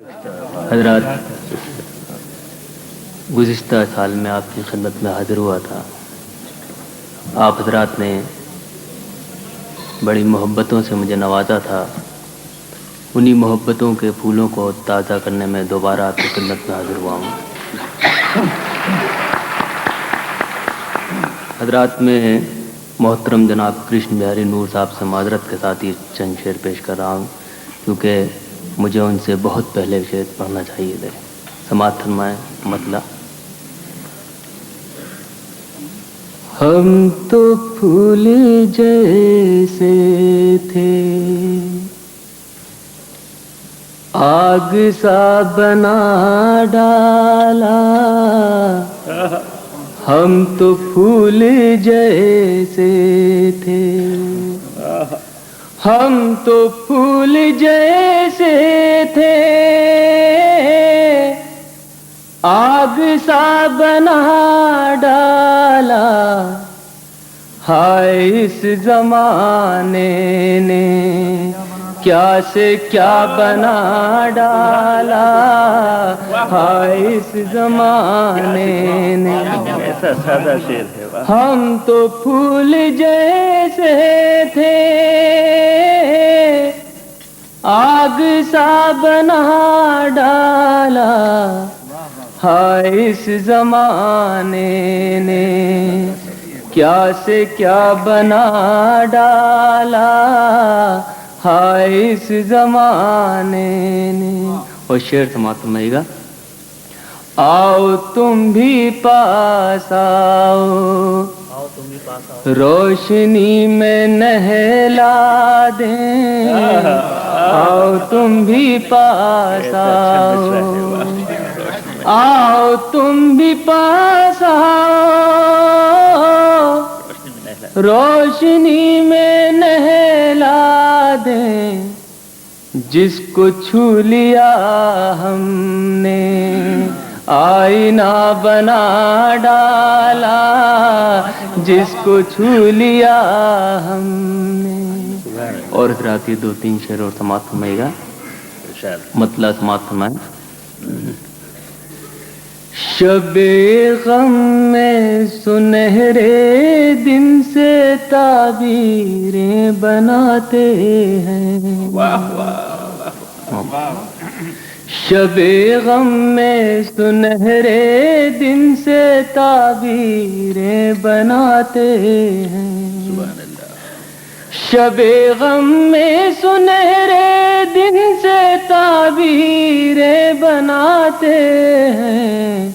حضرات، گزشتہ سال میں آپ کی خدمت میں حاضر ہوا تھا. آپ حضرات نے بڑی محبتوں سے مجھے نوازا تھا. انہی محبتوں کے پھولوں کو تازہ کرنے میں دوبارہ آپ کی خدمت میں حاضر ہوا ہوں. حضرات، میں محترم جناب کرشن بہاری نور صاحب سے معذرت کے ساتھ یہ چند شعر پیش کر رہا ہوں، کیونکہ مجھے ان سے بہت پہلے شعر پڑھنا چاہیے تھے. سماعت فرمائیں. مطلب: ہم تو پھول جیسے تھے، آگ سا بنا ڈالا. ہم تو پھول جیسے تھے، ہم تو پھول جیسے تھے، آگ سا بنا ڈالا. ہائے اس زمانے نے کیا سے کیا بنا ڈالا. ہائے اس زمانے نے. ہم تو پھول جیسے تھے، آگ سا بنا ڈالا. ہائے اس زمانے نے کیا سے کیا بنا ڈالا. ہائے اس زمانے نے. اور شعر سماعت فرمائیے گا. آؤ تم بھی پاس آؤ، روشنی میں نہلا دیں. آؤ تم بھی پاس آؤ، آؤ تم بھی پاس آؤ، روشنی میں نہلا دیں. جس کو چھو لیا ہم نے آئینہ بنا ڈالا. جس کو چھو لیا ہم نے. اور حضرات، یہ دو تین شعر اور سماعت فرمائیے گا. مطلب سماعت فرمائیں. شب غم میں سنہرے دن سے تعبیریں بناتے ہیں. شب غم میں سنہرے دن سے تعبیریں بناتے ہیں. شب غم میں سنہرے دن سے تعبیریں بناتے ہیں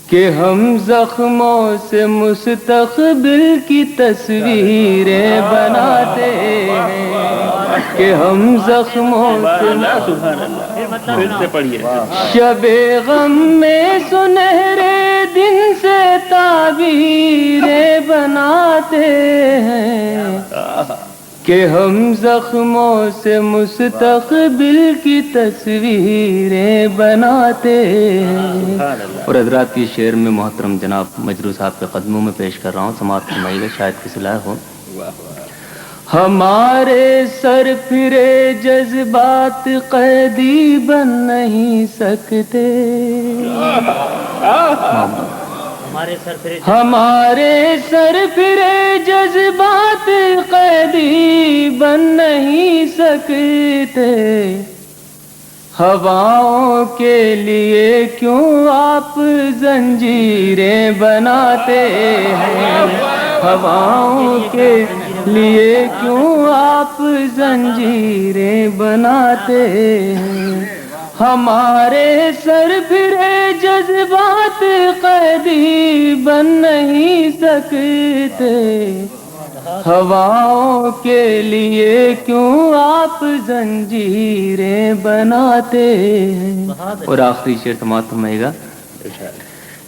کہ ہم زخموں سے مستقبل کی تصویریں بناتے ہیں. کہ ہم زخموں سے شب غم میں سنہرے دن سے تعبیریں بناتے ہیں کہ ہم زخموں سے مستقبل کی تصویریں بناتے ہیں. اور حضرات، کی شعر میں محترم جناب مجروح صاحب کے قدموں میں پیش کر رہا ہوں. سماعت فرمائیے گا، شاید کسی لائق ہو. ہمارے سر پھرے جذبات قیدی بن نہیں سکتے. ہمارے سر پھرے جذبات قیدی بن نہیں سکتے. ہواؤں کے لیے کیوں آپ زنجیریں بناتے ہیں. ہواؤں کے لیے کیوں آپ زنجیریں بناتے ہیں. ہمارے سر پھرے جذبات قیدی بن نہیں سکتے. ہواؤں کے لیے کیوں آپ زنجیریں بناتے ہیں. اور آخری شعر سماعت فرمائیے گا.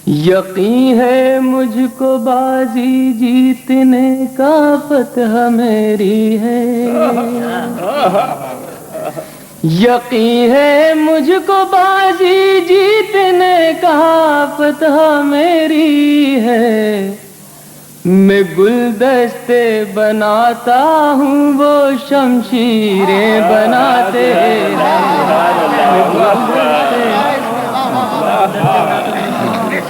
یقین ہے مجھ کو بازی جیتنے کا فتح میری ہے. یقین ہے مجھ کو بازی جیتنے کا فتح میری ہے. میں گلدستے بناتا ہوں، وہ شمشیریں بناتے ہیں.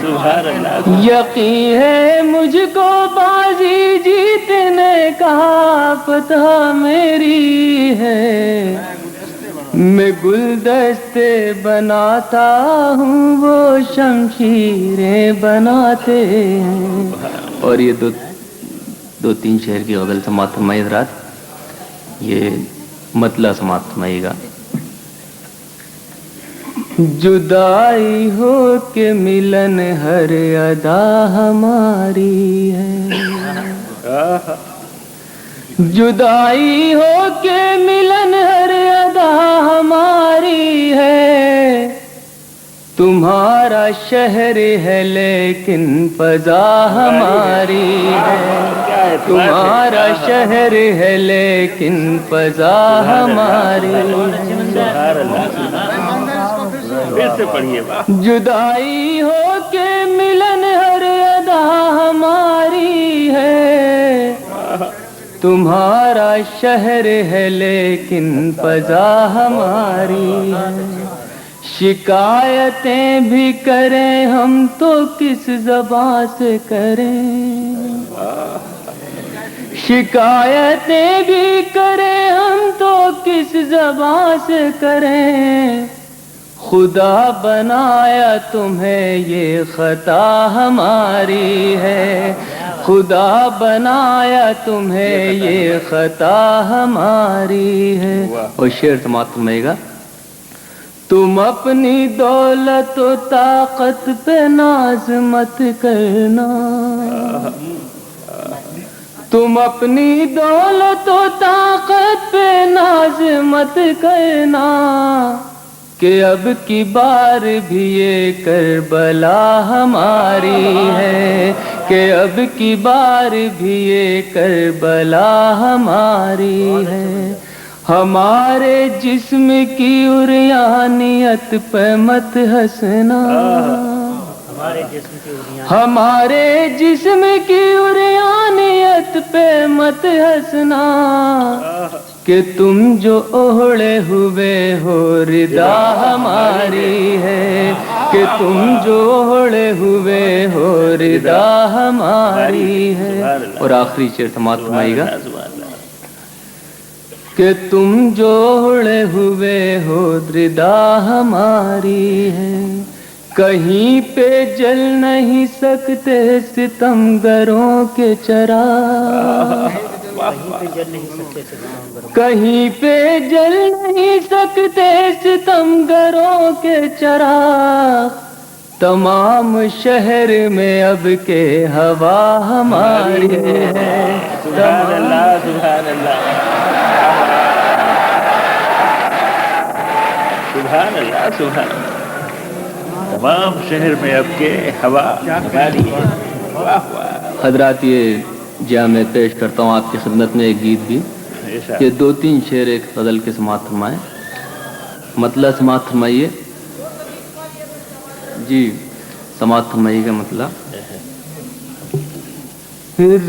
سبحان اللہ یقین ہے مجھ کو بازی جیتنے کا پتہ میری ہے میں گلدستے بناتا ہوں وہ شمشیریں بناتے ہیں. اور یہ دو تین شعر کی غزل سماعت فرمائی حضرات. یہ مطلع سماعت فرمائیے گا. جدائی ہو کے ملن ہر ادا ہماری ہے جدائی ہو کے ملن ہر ادا ہماری ہے تمہارا شہر ہے لیکن فضا ہماری ہے تمہارا شہر ہے لیکن فضا ہماری ہے. جدائی ہو کے ملن ہر ادا ہماری ہے تمہارا شہر ہے لیکن فضا ہماری ہے. شکایتیں بھی کریں ہم تو کس زبان سے کریں شکایتیں بھی کریں ہم تو کس زبان سے کریں خدا بنایا تمہیں یہ خطا ہماری ہے خدا بنایا تمہیں یہ خطا ہماری ہے. اور شعر سماعت فرمائیے گا. تم اپنی دولت و طاقت پہ ناز مت کرنا تم اپنی دولت و طاقت پہ ناز مت کرنا کہ اب کی بار بھی یہ کربلا ہماری ہے کہ اب کی بار بھی یہ کربلا ہماری ہے. ہمارے جسم کی عریانیت پہ مت ہنسنا ہمارے جسم کی عریانیت پہ مت ہنسنا کہ تم جو اوڑھے ہوئے ہو ردا ہماری ہے کہ تم جو اوڑھے ہوئے ہو ردا ہماری ہے. اور آخری شعر سماعت فرمائیے گا. کہ تم جو اوڑھے ہوئے ہو ردا ہماری ہے کہیں پہ جل نہیں سکتے ستمگروں کے چراغ کہیں پہ جل نہیں سکتے ستمگروں کے چراغ تمام شہر میں اب کے ہوا ہماری ہے سبحان اللہ سبحان اللہ سبحان اللہ سبحان اللہ. تمام شہر میں اب کے ہوا ہماری ہے. حضرات یہ جہاں میں پیش کرتا ہوں آپ کی خدمت میں ایک گیت بھی کہ دو تین شعر ایک غزل کے سماعت فرمائیں. مطلع سماعت فرمائیے جی سماعت فرمائیے گا. مطلع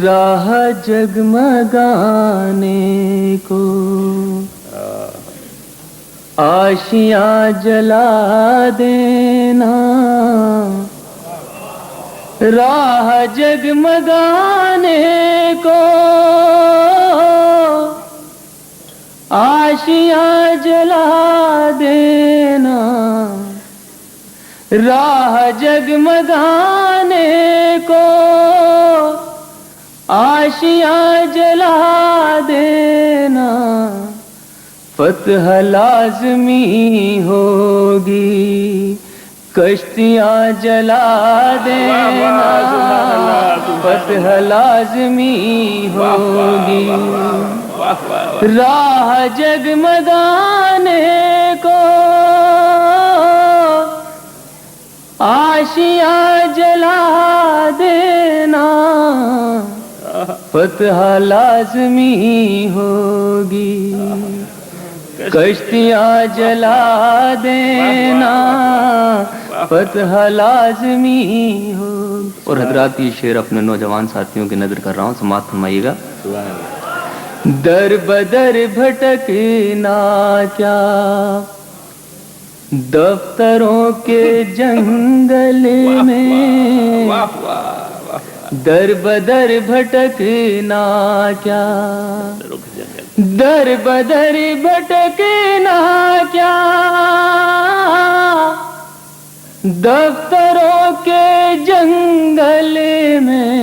راہ جگمگانے کو آشیاں جلا دینا راہ جگمگانے کو آشیاں جلا دینا راہ جگمگانے کو آشیاں جلا دینا فتح لازمی ہوگی کشتیاں جلا دینا فتح لازمی ہوگی راہ جگمگانے کو آشیاں جلا دینا فتح لازمی ہوگی کشتیاں جلا دینا فتح لازمی ہو. اور حضرات یہ شعر اپنے نوجوان ساتھیوں کی نظر کر رہا ہوں سماعت فرمائیے گا. در بدر بھٹکنا کیا دفتروں کے جنگل میں واہ واہ واہ، در بدر بھٹکنا کیا، رک جنگل، در بدر بھٹکنا کیا، دفتروں کے جنگل میں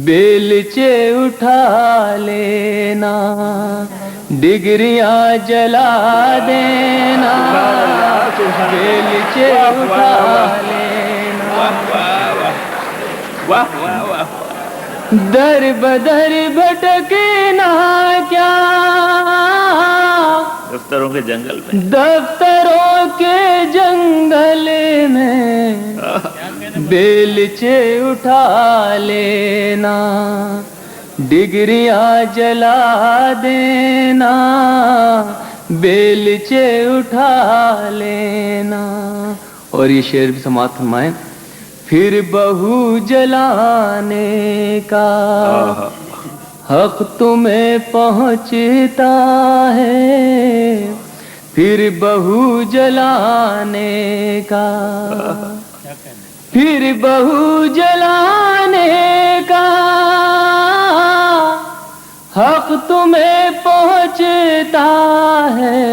بیلچے اٹھا لینا، ڈگریاں جلا دینا، بیلچے اٹھا لینا، واہ واہ واہ، در بدر بھٹکنا کیا، دفتروں کے جنگل میں، دفتروں کے جنگل میں بیلچے اٹھا لینا، ڈگریاں جلا دینا، بیلچے اٹھا لینا۔ اور یہ شعر بھی سماعت فرمائیں۔ پھر بہو جلانے کا حق تمہیں پہنچتا ہے، پھر بہو جلانے کا، پھر بہو جلانے کا حق تمہیں پہنچتا ہے،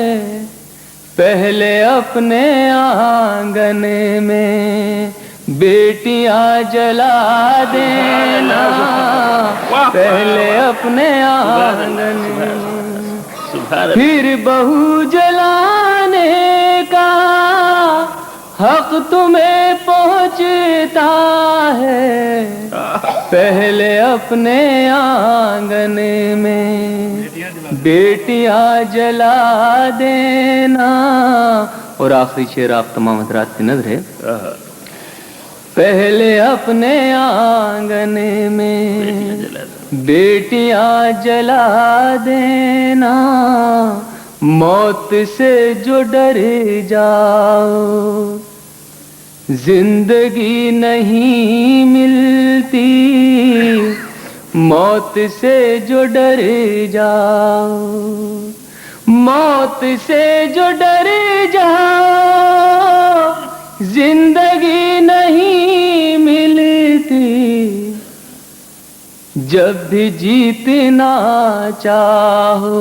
پہلے اپنے آنگن میں بیٹیاں جلا دینا، پہلے اپنے آنگن میں، پھر بہو جلانے کا حق تمہیں پہنچتا ہے، پہلے اپنے آنگن میں بیٹیاں جلا دینا۔ اور آخری شعر آپ تمام حضرات کی نظر ہے۔ پہلے اپنے آنگن میں بیٹیاں جلا دینا، موت سے جو ڈر جاؤ زندگی نہیں ملتی، موت سے جو ڈر جاؤ، موت سے جو ڈر جاؤ زندگی نہیں ملتی، جب بھی جیتنا چاہو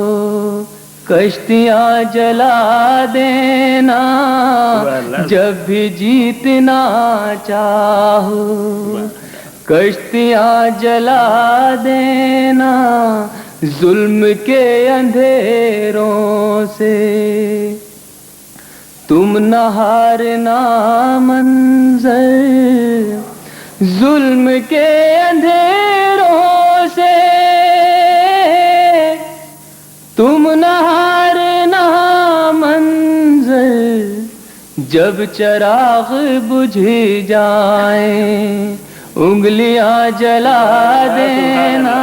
کشتیاں جلا دینا، جب بھی جیتنا چاہو کشتیاں جلا دینا، ظلم کے اندھیروں سے تم نہ ہارنا منظر، ظلم کے اندھیروں سے تم نہ ہارنا منظر، جب چراغ بجھ جائیں انگلیاں جلا دینا۔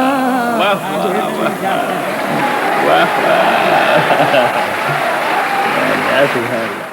سبحان اللہ۔